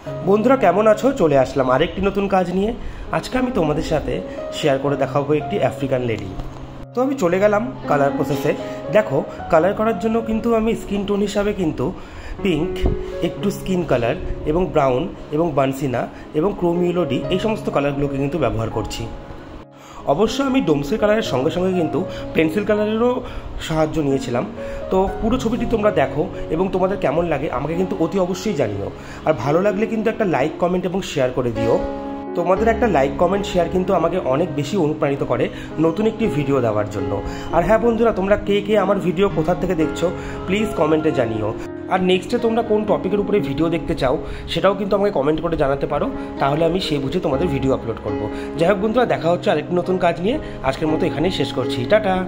বন্ধুরা কেমন আছো? চলে আসলাম আরেকটি নতুন কাজ নিয়ে। আজকে আমি তোমাদের সাথে শেয়ার করে দেখাবো একটি আফ্রিকান লেডি। তো আমি চলে গেলাম কালার প্রসেসে। দেখো, কালার করার জন্য কিন্তু আমি স্কিন টোন হিসাবে কিন্তু পিঙ্ক, একটু স্কিন কালার এবং ব্রাউন এবং বানসিনা এবং ক্রোমিওলোডি এই সমস্ত কালারগুলোকে কিন্তু ব্যবহার করছি। অবশ্য আমি ডোমসের কালারের সঙ্গে সঙ্গে কিন্তু পেন্সিল কালারেরও সাহায্য নিয়েছিলাম। তো পুরো ছবিটি তোমরা দেখো এবং তোমাদের কেমন লাগে আমাকে কিন্তু অতি অবশ্যই জানিও। আর ভালো লাগলে কিন্তু একটা লাইক, কমেন্ট এবং শেয়ার করে দিও। তোমাদের একটা লাইক, কমেন্ট, শেয়ার কিন্তু আমাকে অনেক বেশি অনুপ্রাণিত করে নতুন একটি ভিডিও দেওয়ার জন্য। আর হ্যাঁ বন্ধুরা, তোমরা কে কে আমার ভিডিও কোথা থেকে দেখছো প্লিজ কমেন্টে জানিও। আর নেক্সটে তোমরা কোন টপিকের উপরে ভিডিও দেখতে চাও সেটাও কিন্তু আমাকে কমেন্ট করে জানাতে পারো, তাহলে আমি সেই বুঝে তোমাদের ভিডিও আপলোড করব। যাই হোক বন্ধুরা, দেখা হচ্ছে আরেকটি নতুন কাজ নিয়ে। আজকের মতো এখানেই শেষ করছি। টাটা।